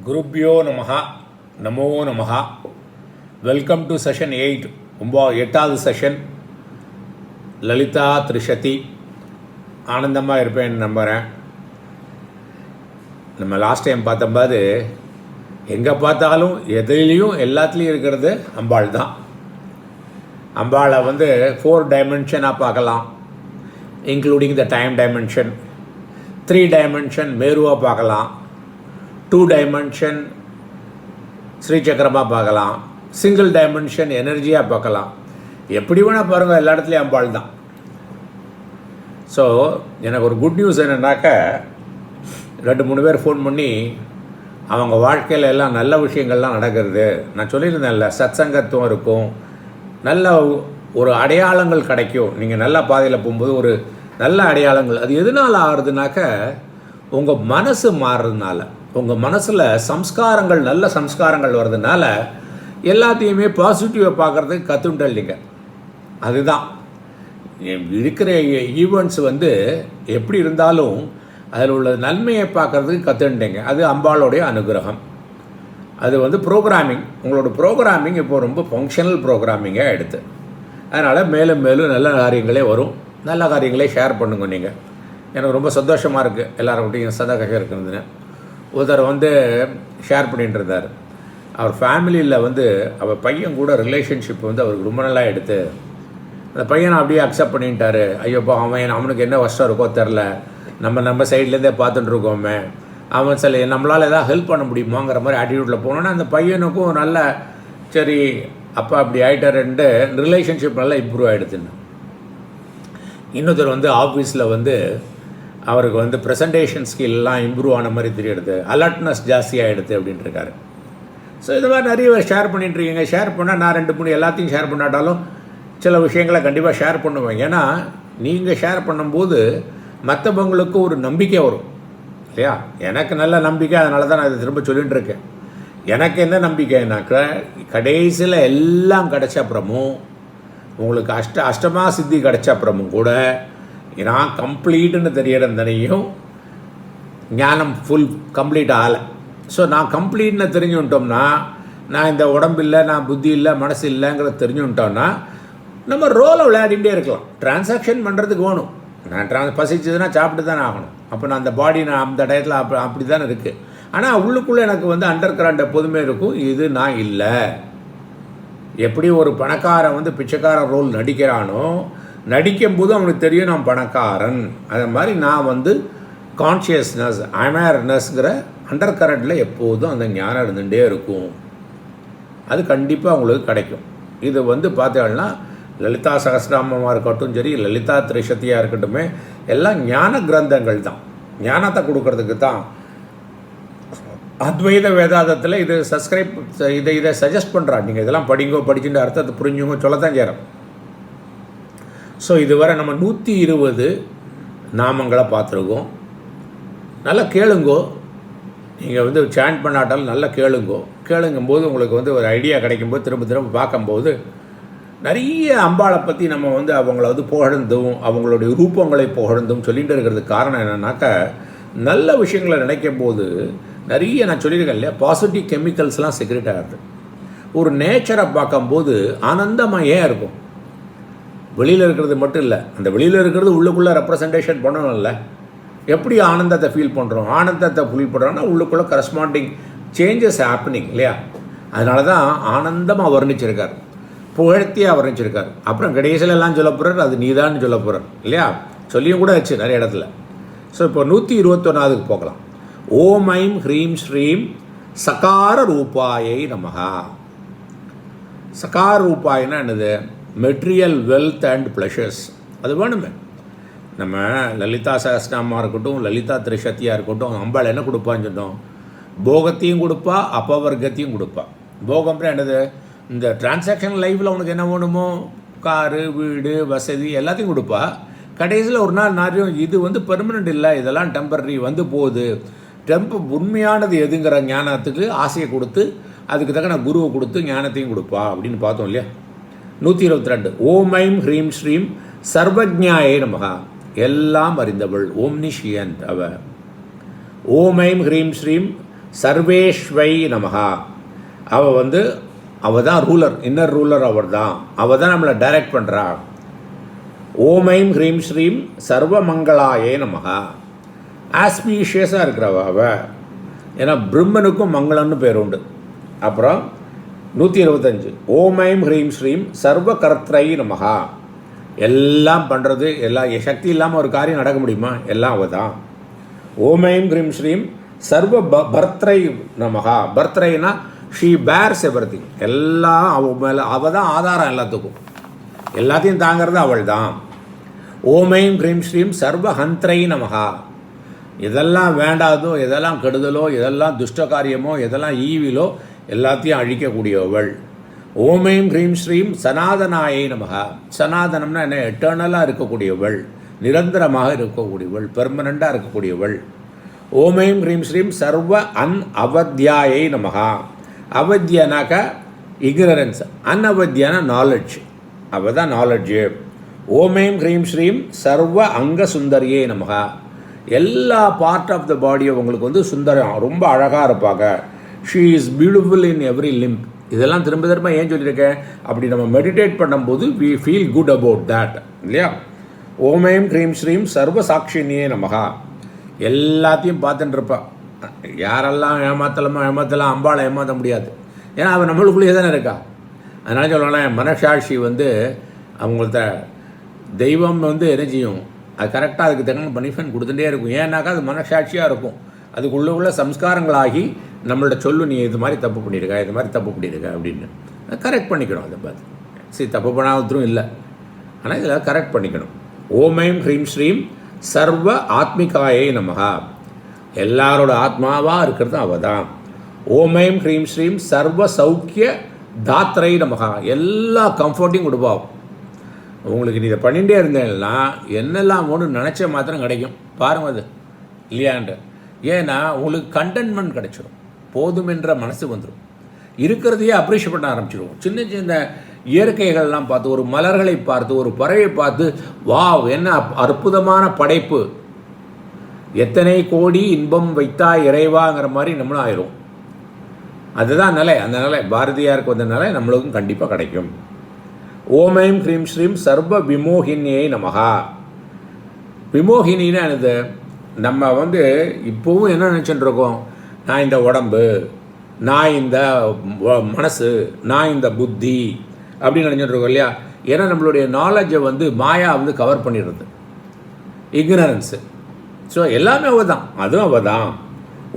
குருப்யோ நமஹ நமோ நமஹ. Welcome to session 8, 8வது செஷன். லலிதா திரிஷதி. ஆனந்தமாக இருப்பேன்னு நம்புகிறேன். நம்ம லாஸ்ட் டைம் பார்த்தம்போது எங்கே பார்த்தாலும் எதுலேயும் எல்லாத்துலேயும் இருக்கிறது அம்பாள் தான். அம்பாளை 4 டைமென்ஷனாக பார்க்கலாம், including the time dimension. 3 dimension மேருவாக பார்க்கலாம், 2 டைமென்ஷன் ஸ்ரீசக்கரமாக பார்க்கலாம், சிங்கிள் டைமென்ஷன் எனர்ஜியாக பார்க்கலாம். எப்படி வேணால் பாருங்கள், எல்லா இடத்துலையும் அம்பாள் தான். ஸோ எனக்கு ஒரு குட் நியூஸ் என்னென்னாக்கா, 2-3 பேர் ஃபோன் பண்ணி அவங்க வாழ்க்கையில் எல்லாம் நல்ல விஷயங்கள்லாம் நடக்கிறது. நான் சொல்லியிருந்தேன்ல, சத்சங்கத்துவம் இருக்கும், நல்ல ஒரு அடையாளங்கள் கிடைக்கும். நீங்கள் நல்ல பாதையில் போகும்போது ஒரு நல்ல அடையாளங்கள். அது எதனால் ஆகுதுனாக்க, உங்கள் மனசு மாறுறதுனால, உங்கள் மனசில் சம்ஸ்காரங்கள், நல்ல சம்ஸ்காரங்கள் வர்றதுனால எல்லாத்தையுமே பாசிட்டிவாக பார்க்குறதுக்கு கற்றுண்டல்லிங்க. அதுதான் இருக்கிற ஈவெண்ட்ஸ் எப்படி இருந்தாலும் அதில் உள்ள நன்மையை பார்க்குறதுக்கு கற்றுண்டீங்க. அது அம்பாளுடைய அனுகிரகம். அது ப்ரோக்ராமிங். உங்களோட ப்ரோக்ராமிங் இப்போ ரொம்ப ஃபங்க்ஷனல் ப்ரோக்ராமிங்காக எடுத்து, அதனால் மேலும் மேலும் நல்ல காரியங்களே வரும். நல்ல காரியங்களே ஷேர் பண்ணுங்க. நீங்கள் எனக்கு ரொம்ப சந்தோஷமாக இருக்குது, எல்லாருக்கிட்டையும் சந்தோஷம் இருக்குதுன்னு. ஒருத்தர் ஷேர் பண்ணிகிட்டு இருந்தார். அவர் ஃபேமிலியில் அவர் பையன் கூட ரிலேஷன்ஷிப் அவருக்கு ரொம்ப நல்லா எடுத்து, அந்த பையனை அப்படியே அக்செப்ட் பண்ணிட்டாரு. ஐயோப்பா, அவனுக்கு என்ன கஷ்டம் இருக்கோ தெரில, நம்ம சைட்லேருந்தே பார்த்துட்டு இருக்கோமே, அவன் சில நம்மளால் எதாவது ஹெல்ப் பண்ண முடியுமாங்கிற மாதிரி ஆட்டிடியூட்டில் போனோன்னா அந்த பையனுக்கும் நல்ல சரி அப்பா அப்படி ஆகிட்டாருன்ட்டு ரிலேஷன்ஷிப் நல்லா இம்ப்ரூவ் ஆகிடுதுன்னு. இன்னொருத்தர் ஆஃபீஸில் அவருக்கு ப்ரெசன்டேஷன் ஸ்கில்லாம் இம்ப்ரூவ் ஆன மாதிரி தெரியுது, அலர்ட்னஸ் ஜாஸ்தியாகிடுது அப்படின்ட்டு இருக்காரு. ஸோ இது மாதிரி நிறைய ஷேர் பண்ணிட்டுருக்கீங்க. ஷேர் பண்ணால் நான் 2-3 எல்லாத்தையும் ஷேர் பண்ணாட்டாலும் சில விஷயங்களை கண்டிப்பாக ஷேர் பண்ணுவேன். ஏன்னா நீங்கள் ஷேர் பண்ணும்போது மற்றவங்களுக்கு ஒரு நம்பிக்கை வரும் இல்லையா? எனக்கு நல்ல நம்பிக்கை, அதனால தான் நான் இதை திரும்ப சொல்லிகிட்டு இருக்கேன். எனக்கு என்ன நம்பிக்கைனாக்கா, கடைசியில் எல்லாம் கிடைச்ச அப்புறமும், உங்களுக்கு அஷ்டமா சித்தி கிடைச்ச அப்புறமும் கூட நான் கம்ப்ளீட்டுன்னு தெரியறந்தனையும் ஞானம் கம்ப்ளீட் ஆகலை. ஸோ நான் கம்ப்ளீட்னு தெரிஞ்சுட்டோம்னா, நான் இந்த உடம்பு இல்லை, நான் புத்தி இல்லை, மனசு இல்லைங்கிறத தெரிஞ்சுட்டோம்னா நம்ம ரோலை விளையாடிகிட்டே இருக்கலாம். டிரான்சாக்ஷன் பண்ணுறதுக்கு வேணும். நான் பசிச்சதுன்னா சாப்பிட்டு தானே ஆகணும். அப்போ நான் அந்த பாடி நான் அந்த டயத்தில் அப்படி தானே இருக்குது. ஆனால் உள்ளுக்குள்ளே எனக்கு அண்டர் கரண்ட் எப்போதுமே இருக்கும், இது நான் இல்லை. எப்படி ஒரு பணக்காரன் பிச்சைக்காரன் ரோல் நடிக்கிறானோ, நடிக்கும்போது அவனுக்கு தெரியும் நான் பணக்காரன். அது மாதிரி நான் கான்ஷியஸ்னஸ், அவேர்னஸ்ங்கிற அண்டர் கரண்டில் எப்போதும் அந்த ஞானம் இருந்துகிட்டே இருக்கும். அது கண்டிப்பாக உங்களுக்கு கிடைக்கும். இது பார்த்தீங்கன்னா லலிதா சகஸ்ரநாமமாக இருக்கட்டும் சரி, லலிதா திரிஷதியாக இருக்கட்டுமே, எல்லாம் ஞான கிரந்தங்கள் தான். ஞானத்தை கொடுக்கறதுக்கு தான். அத்வைத வேதாந்தத்தில் இது இதை சஜஸ்ட் பண்ணுறான். நீங்கள் இதெல்லாம் படிங்கோ, படிச்சுட்டு அர்த்தத்தை புரிஞ்சுங்க, சொல்லத்தான் செய்கிறோம். ஸோ இதுவரை நம்ம 120 நாமங்களை பார்த்துருக்கோம். நல்லா கேளுங்கோ. நீங்கள் சாண்ட் பண்ணாட்டாலும் நல்லா கேளுங்கும்போது உங்களுக்கு ஒரு ஐடியா கிடைக்கும்போது, திரும்ப பார்க்கும்போது நிறைய அம்பாளை பற்றி நம்ம அவங்கள புகழ்ந்தும் அவங்களுடைய ரூபங்களை புகழ்ந்தும் சொல்லிகிட்டு இருக்கிறதுக்கு காரணம் என்னன்னாக்கா, நல்ல விஷயங்களை நினைக்கும் போது நிறைய நான் சொல்லியிருக்கேன் இல்லையா, பாசிட்டிவ் கெமிக்கல்ஸ்லாம் செக்ரெட் ஆகுது. ஒரு நேச்சரை பார்க்கும்போது ஆனந்தமாக ஏன் இருக்கும். வெளியில் இருக்கிறது மட்டும் இல்லை, அந்த வெளியில் இருக்கிறது உள்ளுக்குள்ளே ரெப்ரசன்டேஷன் பண்ணணும்ல. எப்படி ஆனந்தத்தை ஃபீல் பண்ணுறோம், ஆனந்தத்தை ஃபீல் பண்ணுறோன்னா உள்ளுக்குள்ளே கரஸ்பாண்டிங் சேஞ்சஸ் ஹேப்பனிங் இல்லையா? அதனால தான் ஆனந்தமாக வர்ணிச்சிருக்கார், புகழ்த்தியாக வர்ணிச்சிருக்கார். அப்புறம் கடைசியில் எல்லாம் சொல்ல போகிறார், அது நீதான்னு சொல்ல போகிறார் இல்லையா? சொல்லியும் கூட ஆச்சு நிறைய இடத்துல. ஸோ இப்போ 121வது போகலாம். ஓம் ஐம் ஹ்ரீம் ஸ்ரீம் சகார ரூபாயை நமஹா. சகார ரூபாயின்னா என்னது? Material wealth and pleasures. அது வேணுமே. நம்ம லலிதா சகஸ்ரநாமமாக இருக்கட்டும், லலிதா திரிஷதியாக இருக்கட்டும், அம்பாள் என்ன கொடுப்பான்னு சொன்னோம்? போகத்தையும் கொடுப்பா, அபவர்க்கத்தையும் கொடுப்பா. போகம்னா என்னது? இந்த டிரான்சாக்ஷன் லைஃப்பில் உனக்கு என்ன வேணுமோ, காரு, வீடு, வசதி எல்லாத்தையும் கொடுப்பா. கடைசியில் ஒரு நாள் நிறைய இது பெர்மனெண்ட் இல்லை, இதெல்லாம் டெம்பரரி போகுது. உண்மையானது எதுங்கிற ஞானத்துக்கு ஆசையை கொடுத்து, அதுக்கு தக்க நான் குருவை கொடுத்து ஞானத்தையும் கொடுப்பா அப்படின்னு பார்த்தோம் இல்லையா? 122. ஓம் ஐம் ஹ்ரீம் ஸ்ரீம் சர்வஜ்ஞாயே நமஹா. எல்லாம் அறிந்தவள், ஓம்னிஷியன்ட் அவ. ஓம் ஐம் ஹ்ரீம் ஸ்ரீம் சர்வேஸ்வை நமஹா. அவள் தான் ரூலர், இன்னர் ரூலர் அவள் தான். அவள் தான் நம்மளை டைரக்ட் பண்ணுறா. ஓம் ஐம் ஹ்ரீம் ஸ்ரீம் சர்வ மங்களாயே நமஹா. ஆஸ்பீஷியஸாக இருக்கிறவ அவள். ஏன்னா பிரம்மனுக்கும் மங்களம்னு பேர் உண்டு. அப்புறம் 125 ஓம் ஐம் ஹ்ரீம் ஸ்ரீம் சர்வ கர்த்ரை நமஹா. எல்லாம் பண்ணுறது, எல்லா சக்தி இல்லாமல் ஒரு காரியம் நடக்க முடியுமா? எல்லாம் அவள் தான். ஓம் ஐம் ஹ்ரீம் ஸ்ரீம் சர்வ பர்த்ரை நமஹா. பர்த்ரைனா ஷீ பேர்ஸ் எவ்ரிதிங். எல்லாம் அவள் மேலே, அவள் தான் ஆதாரம் எல்லாத்துக்கும். எல்லாத்தையும் தாங்கிறது அவள் தான். ஓம் ஐம் ஹ்ரீம் ஸ்ரீம் சர்வ ஹந்த்ரை நமஹா. இதெல்லாம் வேண்டாதோ, எதெல்லாம் கெடுதலோ, எதெல்லாம் துஷ்ட காரியமோ, எதெல்லாம் ஈவிலோ எல்லாத்தையும் அழிக்கக்கூடியவள். ஓம் ஐம் ஹ்ரீம் ஸ்ரீம் சனாதனாயை நமஹா. சனாதனம்னா என்ன? எட்டர்னலாக இருக்கக்கூடியவள், நிரந்தரமாக இருக்கக்கூடியவள், பெர்மனண்டாக இருக்கக்கூடியவள். ஓம் ஐம் ஹ்ரீம் ஸ்ரீம் சர்வ அவத்யாயை நமஹா. அவத்யனாக்க இக்னரன்ஸ், அன்அவத்யான நாலெட்ஜ். அவள் தான் நாலெட்ஜு. ஓம் ஐம் ஹ்ரீம் ஸ்ரீம் சர்வ அங்க சுந்தரியே நமஹா. எல்லா பார்ட் ஆஃப் த பாடியை உங்களுக்கு சுந்தரம், ரொம்ப அழகாக இருப்பாங்க. She is beautiful in every limb. இதெல்லாம் திரும்ப திரும்ப ஏன் சொல்லியிருக்கேன்? அப்படி நம்ம மெடிடேட் பண்ணும்போது we feel good about that, இல்லையா? ஓம் ஐம் ஹ்ரீம் ஸ்ரீம் சர்வ சாட்சினியே நமஹா. எல்லாத்தையும் பார்த்துட்டு இருப்பா. யாரெல்லாம் ஏமாற்றலாம், அம்பாளை ஏமாற்ற முடியாது. ஏன்னா அவன் நம்மளுக்குள்ளேயே தானே இருக்கா. அதனால சொல்லலாம், மனசாட்சி அவங்கள்ட்ட தெய்வம் என்ன செய்யும்? அது கரெக்டாக அதுக்கு தகுந்த பனிஷ்மெண்ட் கொடுத்துட்டே இருக்கும். ஏன்னாக்கா அது மனசாட்சியாக இருக்கும். அதுக்குள்ள சம்ஸ்காரங்களாகி நம்மள்ட்ட சொல்லு, நீ இது மாதிரி தப்பு பண்ணியிருக்கா, இது மாதிரி தப்பு பண்ணியிருக்கா அப்படின்னு கரெக்ட் பண்ணிக்கணும். அதை பார்த்து தப்பு பண்ணாததும் இல்லை, ஆனால் இதில் கரெக்ட் பண்ணிக்கணும். ஓம் ஐம் ஹ்ரீம் ஸ்ரீம் சர்வ ஆத்மிகாயை நமஹா. எல்லாரோட ஆத்மாவாக இருக்கிறது அவள் தான். ஓம் ஐம் ஹ்ரீம் ஸ்ரீம் சர்வ சௌக்கிய தாத்ரை நமஹா. எல்லா கம்ஃபர்ட்டையும் கொடுப்பாவும். உங்களுக்கு நீ இதை பண்ணிகிட்டே இருந்தேன்னா என்னெல்லாம் ஒன்று நினச்ச மாத்திரம் கிடைக்கும். பாருங்கள் அது இல்லையான்ற. ஏன்னா உங்களுக்கு கண்டென்ட்மெண்ட் கிடைச்சிடும், போதும் என்ற மனசு வந்துடும். இருக்கிறதையே அப்ரிஷியேட் பண்ண ஆரம்பிச்சிடும். சின்ன சின்ன இயற்கைகள்லாம் பார்த்து, ஒரு மலர்களை பார்த்து, ஒரு பறவை பார்த்து, வாவ் என்ன அற்புதமான படைப்பு, எத்தனை கோடி இன்பம் வைத்தா இறைவாங்கிற மாதிரி நம்மளும் ஆயிரும். அதுதான் நிலை. அந்த நிலை பாரதியாருக்கு வந்த நிலை நம்மளுக்கும் கண்டிப்பாக கிடைக்கும். ஓம் ஐம் ஹ்ரீம் ஸ்ரீம் சர்வ விமோகினியை நமஹா. விமோகினா என்னது? நம்ம இப்போவும் என்ன நினச்சிட்டு இருக்கோம்? நான் இந்த உடம்பு, நான் இந்த மனசு, நான் இந்த புத்தி அப்படின்னு நினச்சிட்டு இருக்கோம், இல்லையா? ஏன்னா நம்மளுடைய நாலேஜை மாயா கவர் பண்ணிடுறது, இக்னரன்ஸு. ஸோ எல்லாமே அவள் தான், அதுவும் அவள் தான்.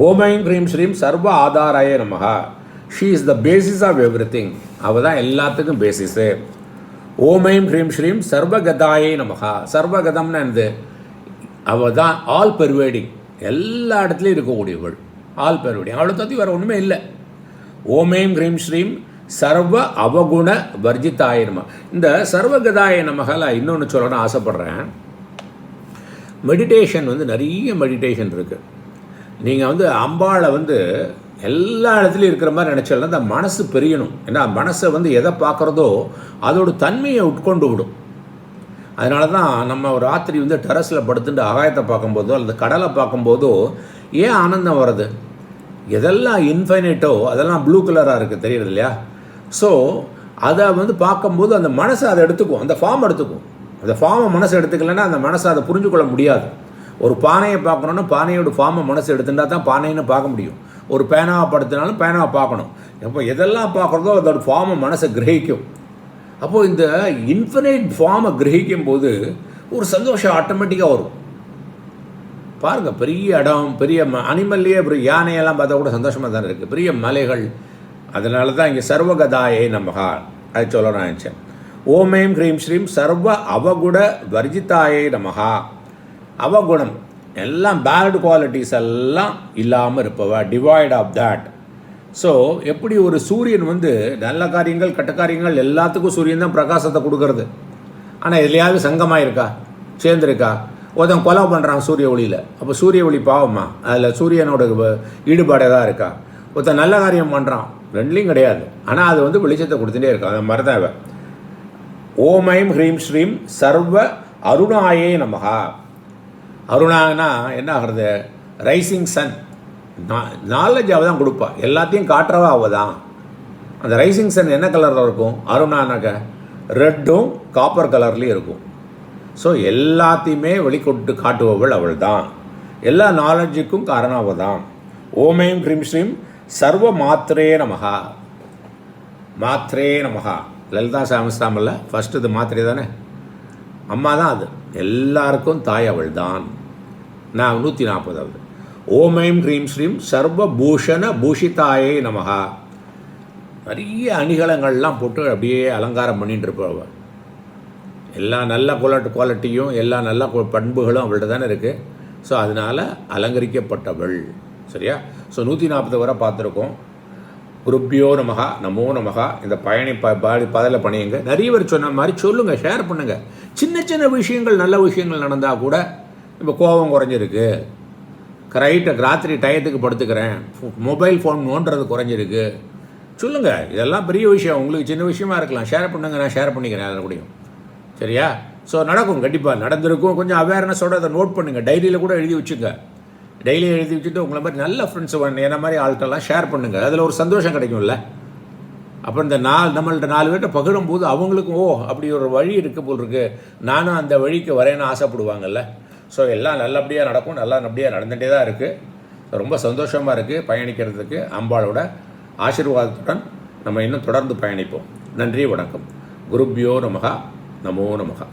ஓம் ஐம் ஹ்ரீம் ஸ்ரீம் சர்வ ஆதாராய நமஹா. She is the basis of everything. அவள் தான் எல்லாத்துக்கும் பேசிஸு. ஓம் ஐம் ஹ்ரீம் ஸ்ரீம் சர்வகதாயை நமஹா. சர்வகதம்னா என்னது? அவள் தான் ஆல் பெர்வேடிங், எல்லா இடத்துலையும் இருக்கக்கூடியவள், ஆல் பெர்வேடிங். அவளை பற்றி வேறு ஒன்றுமே இல்லை. ஓம் ஐம் ஹ்ரீம் ஸ்ரீம் சர்வ அவகுண வர்ஜிதாய நம. இந்த சர்வகதாய நமகல இன்னொன்று சொல்லணும்னு ஆசைப்பட்றேன். மெடிடேஷன் நிறைய மெடிடேஷன் இருக்குது. நீங்கள் அம்பாளை எல்லா இடத்துலையும் இருக்கிற மாதிரி நினச்சாலும் அந்த மனசு பெரியணும். ஏன்னா மனசை எதை பார்க்குறதோ அதோட தன்மையை உட்கொண்டு விடும். அதனால தான் நம்ம ஒரு ராத்திரி டெரஸில் படுத்துட்டு ஆகாயத்தை பார்க்கும்போதோ அல்லது கடலை பார்க்கும்போதோ ஏன் ஆனந்தம் வருது? எதெல்லாம் இன்ஃபைனைட்டோ அதெல்லாம் ப்ளூ கலராக இருக்குது, தெரியுது இல்லையா? ஸோ அதை பார்க்கும்போது அந்த மனசை அதை எடுத்துக்கும், அந்த ஃபார்ம் எடுத்துக்கும். அந்த ஃபார்மை மனசை எடுத்துக்கலைன்னா அந்த மனசை அதை புரிஞ்சு கொள்ள முடியாது. ஒரு பானையை பார்க்கணுன்னா பானையோட ஃபார்மை மனசு எடுத்துட்டா தான் பானைன்னு பார்க்க முடியும். ஒரு பேனாவை படுத்தினாலும் பேனாவை பார்க்கணும். இப்போ எதெல்லாம் பார்க்குறதோ அதோட ஃபார்மை மனசை கிரகிக்கும். அப்போது இந்த இன்ஃபினைட் ஃபார்மை கிரகிக்கும் போது ஒரு சந்தோஷம் ஆட்டோமேட்டிக்காக வரும். பாருங்கள், பெரிய இடம், பெரிய அனிமல்லையே பெரிய யானையெல்லாம் பார்த்தா கூட சந்தோஷமாக தானே இருக்குது, பெரிய மலைகள். அதனால தான் இங்கே சர்வகதாயை நமஹா அது சொல்ல நான் நினச்சேன். ஓம் ஐம் ஹ்ரீம் ஸ்ரீம் சர்வ அவகுண வர்ஜிதாயை நமஹா. அவகுணம் எல்லாம் பேட் குவாலிட்டிஸ் எல்லாம் இல்லாமல் இருப்பவ, டிவைட் ஆஃப் தேட். ஸோ எப்படி ஒரு சூரியன் நல்ல காரியங்கள் கெட்ட காரியங்கள் எல்லாத்துக்கும் சூரியன் தான் பிரகாசத்தை கொடுக்கறது. ஆனால் எதுலையாவது சங்கமாக இருக்கா, சேர்ந்துருக்கா? ஒருத்தன் கொலை பண்ணுறான் சூரிய ஒளியில், அப்போ சூரிய ஒளி பாவமா? அதில் சூரியனோட ஈடுபாடு தான் இருக்கா? ஒருத்தன் நல்ல காரியம் பண்ணுறான், ரெண்டுலேயும் கிடையாது. ஆனால் அது வெளிச்சத்தை கொடுத்துட்டே இருக்கான். அந்த மாதிரி தான். ஓம் ஐம் ஹ்ரீம் ஸ்ரீம் சர்வ அருணாயே நமஹா. அருணானா என்ன ஆகிறது? Rising Sun. நாலேஜ் அவள் தான் கொடுப்பா, எல்லாத்தையும் காட்டுறவா அவள் தான். அந்த ரைசிங் சன் என்ன கலரில் இருக்கும்? அருணானாக்க ரெட்டும் காப்பர் கலர்லேயும் இருக்கும். ஸோ எல்லாத்தையுமே வெளிக்கொண்டு காட்டுபவள் அவள் தான். எல்லா நாலேஜுக்கும் காரணம் அவள் தான். ஓமேம் ஹ்ரீம் ஸ்ரீம் சர்வ மாத்திரே நமகா. மாத்திரே நமகா லலிதா சாமஸ்தாமல்ல ஃபஸ்ட்டு இது மாத்திரை தானே, அம்மா தான் அது. எல்லாருக்கும் தாய் அவள் தான். நான் 140வது. ஓமேம் ஹ்ரீம் ஸ்ரீம் சர்வ பூஷண பூஷிதாயே நமகா. நிறைய அணிகலங்கள்லாம் போட்டு அப்படியே அலங்காரம் பண்ணிட்டு இருப்பவ. எல்லா நல்ல குவாலிட்டியும் எல்லா நல்ல பண்புகளும் அவள்கிட்ட தானே இருக்குது. ஸோ அதனால் அலங்கரிக்கப்பட்டவள். சரியா? ஸோ 140 வரை பார்த்துருக்கோம். குருப்பியோ நமகா, நமோ நமகா. இந்த பயணி பதில் பணியுங்க. நிறைய பேர் சொன்ன மாதிரி சொல்லுங்கள், ஷேர் பண்ணுங்கள். சின்ன சின்ன விஷயங்கள், நல்ல விஷயங்கள் நடந்தால் கூட, இப்போ கோபம் குறைஞ்சிருக்கு, ராத்திரி டயத்துக்கு படுத்துக்கிறேன், மொபைல் ஃபோன் நோண்டுறது குறைஞ்சிருக்கு, சொல்லுங்கள். இதெல்லாம் பெரிய விஷயம். உங்களுக்கு சின்ன விஷயமா இருக்கலாம், ஷேர் பண்ணுங்கள். நான் ஷேர் பண்ணிக்கிறேன் அதில் கூடயும். சரியா? ஸோ நடக்கும், கண்டிப்பாக நடந்திருக்கும். கொஞ்சம் அவேர்னஸோடு அதை நோட் பண்ணுங்கள். டைரியில் கூட எழுதி வச்சுங்க. டெய்லி எழுதி வச்சுட்டு உங்களை மாதிரி நல்ல ஃப்ரெண்ட்ஸ் என்ன மாதிரி ஆள்கிட்டலாம் ஷேர் பண்ணுங்கள். அதில் ஒரு சந்தோஷம் கிடைக்கும்ல. அப்போ இந்த நம்மள்ட்ட 4 பேர்கிட்ட பகிரும்போது அவங்களுக்கும் அப்படி ஒரு வழி இருக்குது போல் இருக்குது, நானும் அந்த வழிக்கு வரேன்னு ஆசைப்படுவாங்கல்ல. ஸோ எல்லாம் நல்லபடியாக நடக்கும், நல்லபடியாக நடந்துகிட்டே தான் இருக்குது. ரொம்ப சந்தோஷமாக இருக்குது பயணிக்கிறதுக்கு. அம்பாளோட ஆசீர்வாதத்துடன் நம்ம இன்னும் தொடர்ந்து பயணிப்போம். நன்றி, வணக்கம். குருப்பியோ நமகா, நமோ நமகா.